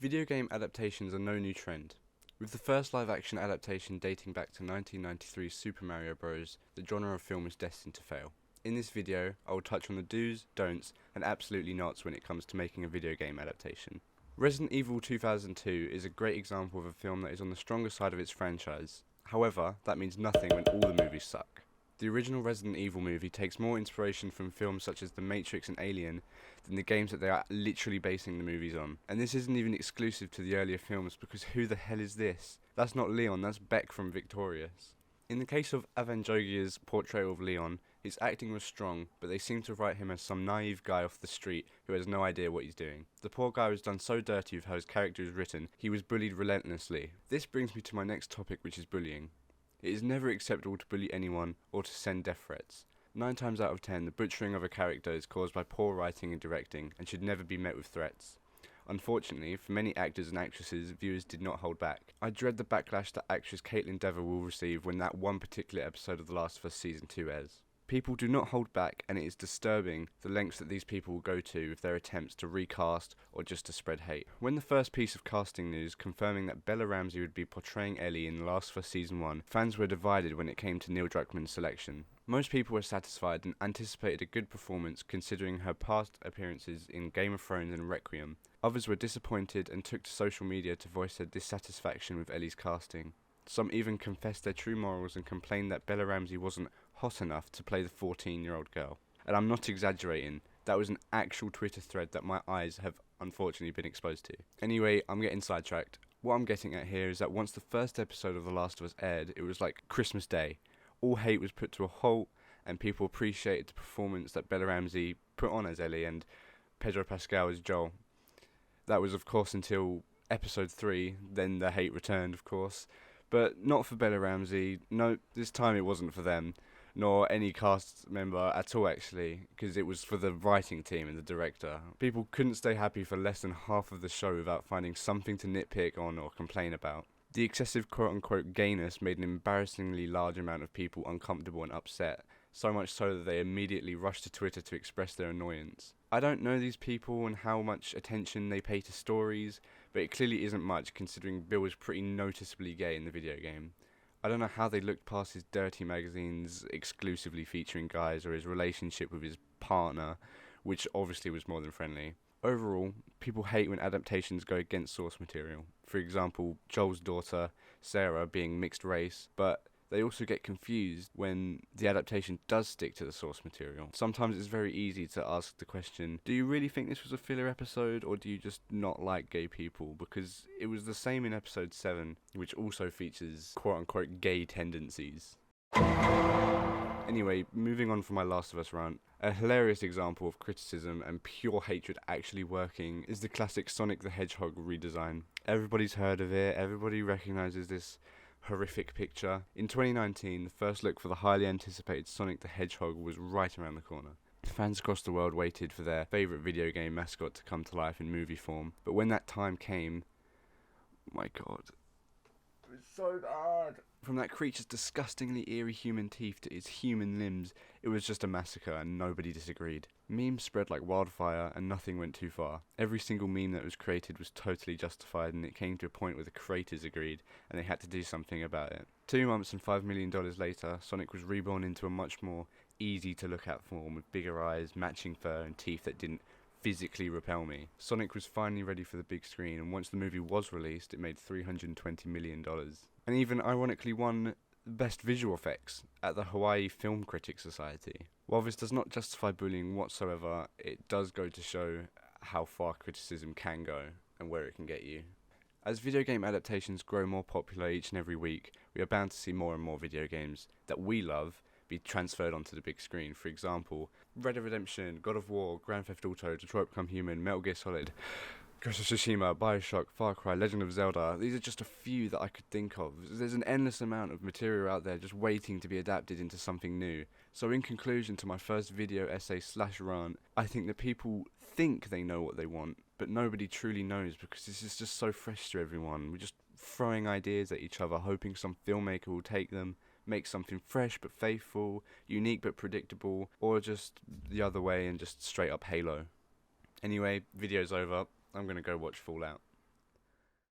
Video game adaptations are no new trend. With the first live-action adaptation dating back to 1993's Super Mario Bros., the genre of film is destined to fail. In this video, I will touch on the do's, don'ts, and absolutely nots when it comes to making a video game adaptation. Resident Evil 2002 is a great example of a film that is on the stronger side of its franchise. However, that means nothing when all the movies suck. The original Resident Evil movie takes more inspiration from films such as The Matrix and Alien than the games that they are literally basing the movies on. And this isn't even exclusive to the earlier films, because who the hell is this? That's not Leon, that's Beck from Victorious. In the case of Avanjogia's portrayal of Leon, his acting was strong, but they seem to write him as some naive guy off the street who has no idea what he's doing. The poor guy was done so dirty with how his character is written, he was bullied relentlessly. This brings me to my next topic, which is bullying. It is never acceptable to bully anyone or to send death threats. 9 times out of 10, the butchering of a character is caused by poor writing and directing, and should never be met with threats. Unfortunately, for many actors and actresses, viewers did not hold back. I dread the backlash that actress Caitlin Dever will receive when that one particular episode of The Last of Us Season 2 airs. People do not hold back, and it is disturbing the lengths that these people will go to with their attempts to recast or just to spread hate. When the first piece of casting news confirming that Bella Ramsey would be portraying Ellie in The Last of Us Season 1, fans were divided when it came to Neil Druckmann's selection. Most people were satisfied and anticipated a good performance considering her past appearances in Game of Thrones and Requiem. Others were disappointed and took to social media to voice their dissatisfaction with Ellie's casting. Some even confessed their true morals and complained that Bella Ramsey wasn't hot enough to play the 14-year-old girl. And I'm not exaggerating, that was an actual Twitter thread that my eyes have unfortunately been exposed to. Anyway, I'm getting sidetracked. What I'm getting at here is that once the first episode of The Last of Us aired, it was like Christmas Day. All hate was put to a halt, and people appreciated the performance that Bella Ramsey put on as Ellie and Pedro Pascal as Joel. That was, of course, until episode 3, then the hate returned, of course. But not for Bella Ramsey. No, this time it wasn't for them, nor any cast member at all, actually, because it was for the writing team and the director. People couldn't stay happy for less than half of the show without finding something to nitpick on or complain about. The excessive quote-unquote gayness made an embarrassingly large amount of people uncomfortable and upset, so much so that they immediately rushed to Twitter to express their annoyance. I don't know these people and how much attention they pay to stories, but it clearly isn't much considering Bill was pretty noticeably gay in the video game. I don't know how they looked past his dirty magazines exclusively featuring guys or his relationship with his partner, which obviously was more than friendly. Overall, people hate when adaptations go against source material. For example, Joel's daughter, Sarah, being mixed race, but they also get confused when the adaptation does stick to the source material. Sometimes it's very easy to ask the question, do you really think this was a filler episode, or do you just not like gay people? Because it was the same in episode 7, which also features quote-unquote gay tendencies. Anyway, moving on from my Last of Us rant, a hilarious example of criticism and pure hatred actually working is the classic Sonic the Hedgehog redesign. Everybody's heard of it, everybody recognises this horrific picture. In 2019, the first look for the highly anticipated Sonic the Hedgehog was right around the corner. Fans across the world waited for their favourite video game mascot to come to life in movie form, but when that time came, my god, it was so bad. From that creature's disgustingly eerie human teeth to its human limbs, it was just a massacre and nobody disagreed. Memes spread like wildfire and nothing went too far. Every single meme that was created was totally justified, and it came to a point where the creators agreed and they had to do something about it. 2 months and $5 million later, Sonic was reborn into a much more easy to look at form with bigger eyes, matching fur and teeth that didn't physically repel me. Sonic was finally ready for the big screen, and once the movie was released, it made $320 million. And even ironically won Best Visual Effects at the Hawaii Film Critics Society. While this does not justify bullying whatsoever, it does go to show how far criticism can go and where it can get you. As video game adaptations grow more popular each and every week, we are bound to see more and more video games that we love be transferred onto the big screen. For example, Red Dead Redemption, God of War, Grand Theft Auto, Detroit Become Human, Metal Gear Solid, Ghost of Tsushima, Bioshock, Far Cry, Legend of Zelda. These are just a few that I could think of. There's an endless amount of material out there just waiting to be adapted into something new. So in conclusion to my first video essay / rant, I think that people think they know what they want, but nobody truly knows, because this is just so fresh to everyone. We're just throwing ideas at each other, hoping some filmmaker will take them, make something fresh but faithful, unique but predictable, or just the other way and just straight up Halo. Anyway, video's over. I'm gonna go watch Fallout.